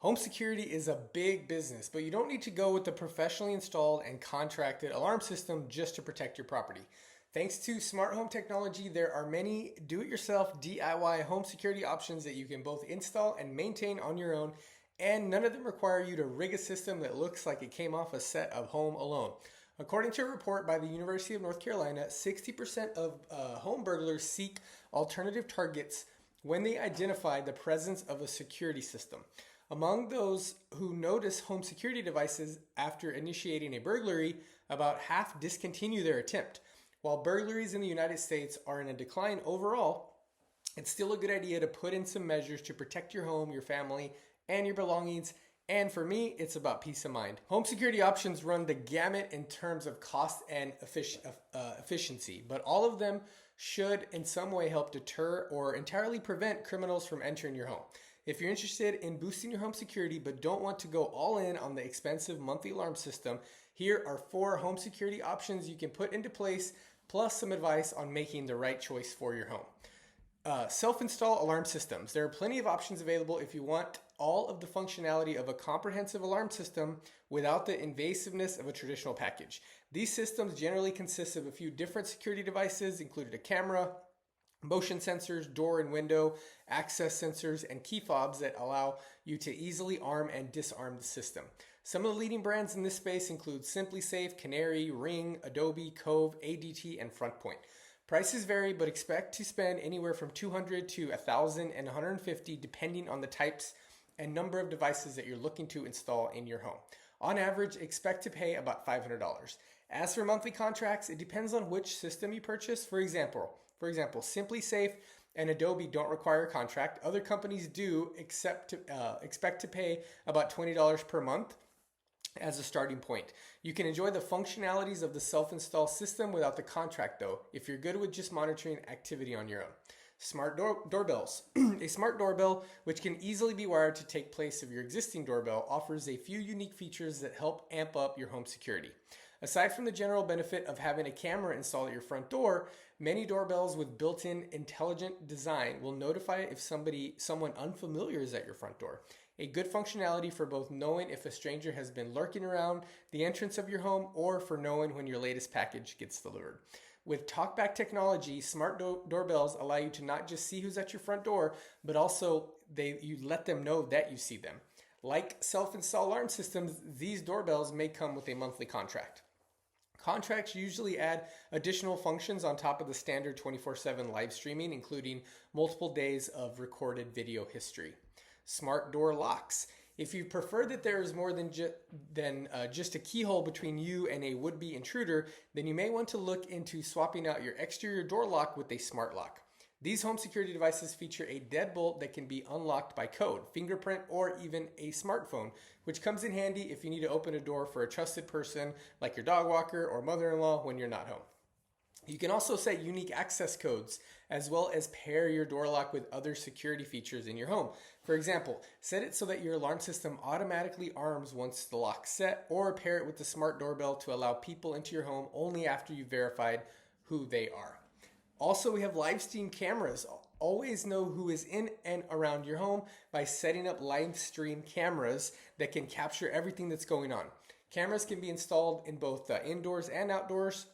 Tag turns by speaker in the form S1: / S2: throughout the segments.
S1: Home security is a big business, but you don't need to go with the professionally installed and contracted alarm system just to protect your property. Thanks to smart home technology, there are many do-it-yourself DIY home security options that you can both install and maintain on your own, and none of them require you to rig a system that looks like it came off a set of Home Alone. According to a report by the University of North Carolina, 60% of home burglars seek alternative targets when they identify the presence of a security system. Among those who notice home security devices after initiating a burglary, about half discontinue their attempt. While burglaries in the United States are in a decline overall, it's still a good idea to put in some measures to protect your home, your family, and your belongings. And for me, it's about peace of mind. Home security options run the gamut in terms of cost and efficiency, but all of them should in some way help deter or entirely prevent criminals from entering your home. If you're interested in boosting your home security but don't want to go all in on the expensive monthly alarm system, here are 4 home security options you can put into place, plus some advice on making the right choice for your home. Self-install alarm systems. There are plenty of options available if you want all of the functionality of a comprehensive alarm system without the invasiveness of a traditional package. These systems generally consist of a few different security devices, including a camera, motion sensors, door and window, access sensors, and key fobs that allow you to easily arm and disarm the system. Some of the leading brands in this space include SimpliSafe, Canary, Ring, Adobe, Cove, ADT, and FrontPoint. Prices vary, but expect to spend anywhere from $200 to $1,000 and $150 depending on the types and number of devices that you're looking to install in your home. On average, expect to pay about $500. As for monthly contracts, it depends on which system you purchase. For example, SimpliSafe and Adobe don't require a contract. Other companies do expect to pay about $20 per month as a starting point. You can enjoy the functionalities of the self-install system without the contract though, if you're good with just monitoring activity on your own. Smart doorbells. A smart doorbell, which can easily be wired to take place of your existing doorbell, offers a few unique features that help amp up your home security. Aside from the general benefit of having a camera installed at your front door, many doorbells with built-in intelligent design will notify if someone unfamiliar is at your front door. A good functionality for both knowing if a stranger has been lurking around the entrance of your home or for knowing when your latest package gets delivered. With TalkBack technology, smart doorbells allow you to not just see who's at your front door, but also you let them know that you see them. Like self-install alarm systems, these doorbells may come with a monthly contract. Contracts usually add additional functions on top of the standard 24/7 live streaming, including multiple days of recorded video history. Smart door locks. If you prefer that there is more than just a keyhole between you and a would-be intruder, then you may want to look into swapping out your exterior door lock with a smart lock. These home security devices feature a deadbolt that can be unlocked by code, fingerprint, or even a smartphone, which comes in handy if you need to open a door for a trusted person like your dog walker or mother-in-law when you're not home. You can also set unique access codes as well as pair your door lock with other security features in your home. For example, set it so that your alarm system automatically arms once the lock's set, or pair it with the smart doorbell to allow people into your home only after you've verified who they are. Also, we have live stream cameras. Always know who is in and around your home by setting up live stream cameras that can capture everything that's going on. Cameras can be installed in both indoors and outdoors,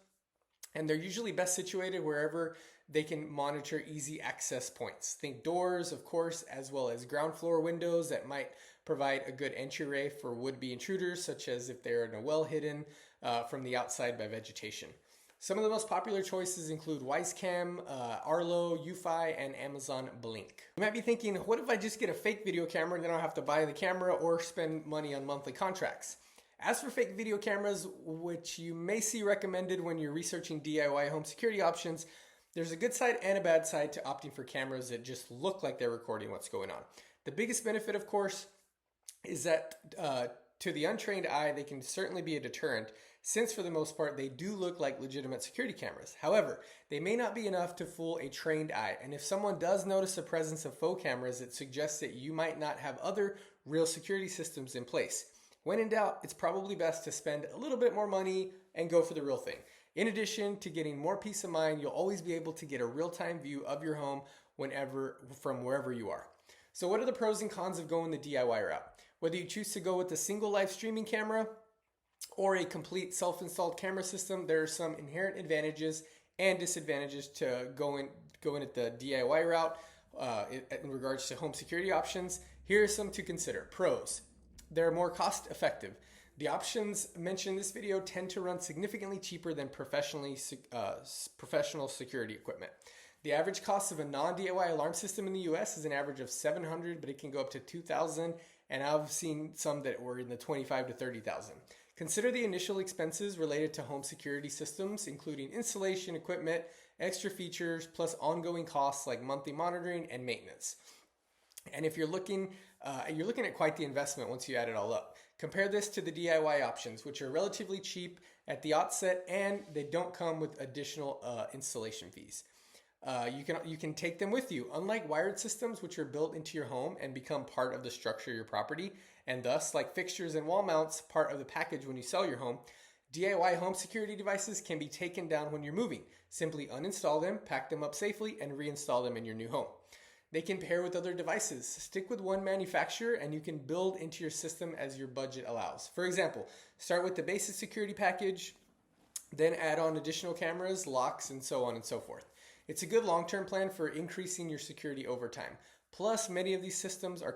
S1: and they're usually best situated wherever they can monitor easy access points. Think doors, of course, as well as ground floor windows that might provide a good entryway for would-be intruders, such as if they're in a well hidden from the outside by vegetation. Some of the most popular choices include Wisecam, Arlo, UFi, and Amazon Blink. You might be thinking, what if I just get a fake video camera and then I don't have to buy the camera or spend money on monthly contracts? As for fake video cameras, which you may see recommended when you're researching DIY home security options, there's a good side and a bad side to opting for cameras that just look like they're recording what's going on. The biggest benefit, of course, is that to the untrained eye, they can certainly be a deterrent, since for the most part, they do look like legitimate security cameras. However, they may not be enough to fool a trained eye, and if someone does notice the presence of faux cameras, it suggests that you might not have other real security systems in place. When in doubt, it's probably best to spend a little bit more money and go for the real thing. In addition to getting more peace of mind, you'll always be able to get a real-time view of your home from wherever you are. So what are the pros and cons of going the DIY route? Whether you choose to go with a single live streaming camera or a complete self-installed camera system, there are some inherent advantages and disadvantages to going at the DIY route in regards to home security options. Here are some to consider. Pros: they're more cost effective. The options mentioned in this video tend to run significantly cheaper than professional security equipment. The average cost of a non-DIY alarm system in the US is an average of $700, but it can go up to $2,000, and I've seen some that were in the $25,000 to $30,000. Consider the initial expenses related to home security systems, including installation, equipment, extra features, plus ongoing costs like monthly monitoring and maintenance. And if you're looking at quite the investment once you add it all up. Compare this to the DIY options, which are relatively cheap at the outset, and they don't come with additional installation fees. You can take them with you. Unlike wired systems, which are built into your home and become part of the structure of your property, and thus, like fixtures and wall mounts, part of the package when you sell your home, DIY home security devices can be taken down when you're moving. Simply uninstall them, pack them up safely, and reinstall them in your new home. They can pair with other devices. Stick with one manufacturer and you can build into your system as your budget allows. For example, start with the basic security package, then add on additional cameras, locks, and so on and so forth. It's a good long-term plan for increasing your security over time. Plus, many of these systems are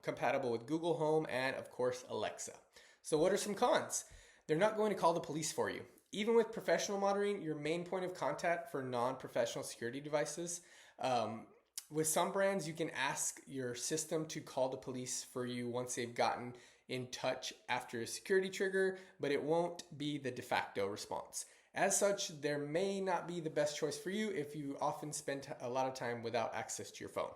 S1: compatible with Google Home and, of course, Alexa. So what are some cons? They're not going to call the police for you. Even with professional monitoring, your main point of contact for non-professional security devices. With some brands, you can ask your system to call the police for you once they've gotten in touch after a security trigger, but it won't be the de facto response. As such, there may not be the best choice for you if you often spend a lot of time without access to your phone.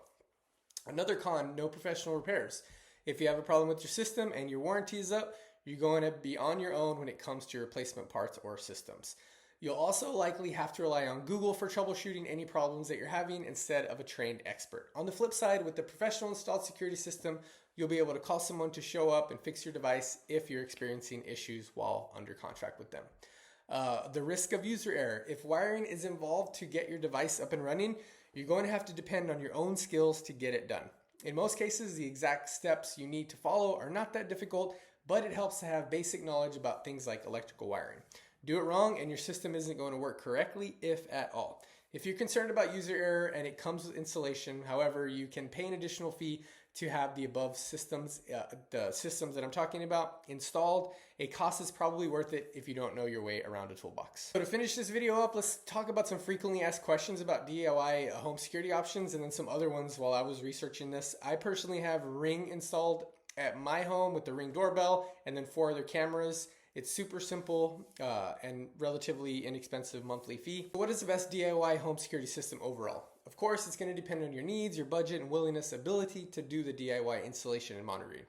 S1: Another con: no professional repairs. If you have a problem with your system and your warranty is up, you're going to be on your own when it comes to replacement parts or systems. You'll also likely have to rely on Google for troubleshooting any problems that you're having instead of a trained expert. On the flip side, with the professional installed security system, you'll be able to call someone to show up and fix your device if you're experiencing issues while under contract with them. The risk of user error. If wiring is involved to get your device up and running, you're going to have to depend on your own skills to get it done. In most cases, the exact steps you need to follow are not that difficult, but it helps to have basic knowledge about things like electrical wiring. Do it wrong and your system isn't going to work correctly, if at all. If you're concerned about user error and it comes with installation, however, you can pay an additional fee to have the above systems, the systems that I'm talking about, installed. A cost is probably worth it if you don't know your way around a toolbox. So to finish this video up, let's talk about some frequently asked questions about DIY home security options and then some other ones while I was researching this. I personally have Ring installed at my home with the Ring doorbell and then 4 other cameras. It's super simple and relatively inexpensive monthly fee. What is the best DIY home security system overall? Of course, it's going to depend on your needs, your budget, and willingness, ability to do the DIY installation and monitoring.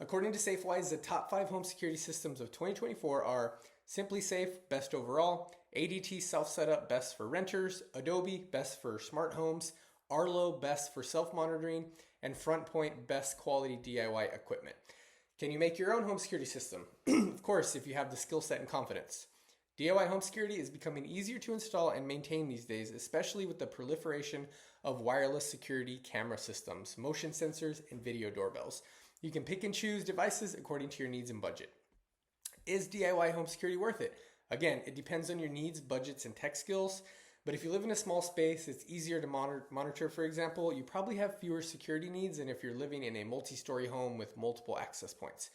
S1: According to SafeWise, the top 5 home security systems of 2024 are Simply Safe, best overall; ADT Self-Setup, best for renters; Adobe, best for smart homes; Arlo, best for self-monitoring; and FrontPoint, best quality DIY equipment. Can you make your own home security system? Of course, if you have the skill set and confidence. DIY home security is becoming easier to install and maintain these days, especially with the proliferation of wireless security camera systems, motion sensors, and video doorbells. You can pick and choose devices according to your needs and budget. Is DIY home security worth it? Again, it depends on your needs, budgets, and tech skills. But if you live in a small space, it's easier to monitor, for example. You probably have fewer security needs than if you're living in a multi-story home with multiple access points.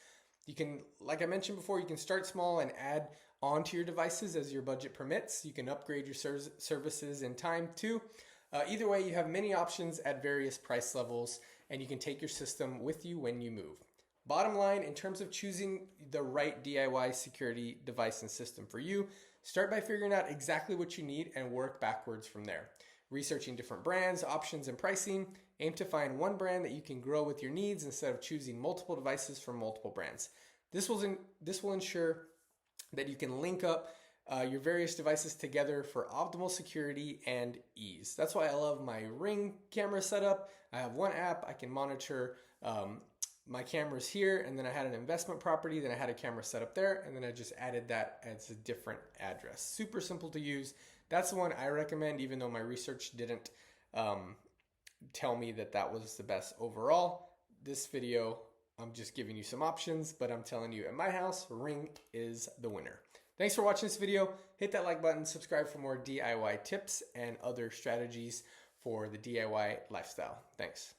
S1: You can, like I mentioned before, you can start small and add on to your devices as your budget permits. You can upgrade your services in time too. Either way, you have many options at various price levels, and you can take your system with you when you move. Bottom line, in terms of choosing the right DIY security device and system for you, start by figuring out exactly what you need and work backwards from there. Researching different brands, options, and pricing, aim to find one brand that you can grow with your needs instead of choosing multiple devices from multiple brands. This will ensure that you can link up your various devices together for optimal security and ease. That's why I love my Ring camera setup. I have one app. I can monitor my cameras here, and then I had an investment property, then I had a camera set up there, and then I just added that as a different address. Super simple to use. That's the one I recommend, even though my research didn't tell me that that was the best overall. This video I'm just giving you some options, but I'm telling you, at my house, Ring is the winner. Thanks for watching this video. Hit that like button, subscribe for more DIY tips and other strategies for the DIY lifestyle. Thanks.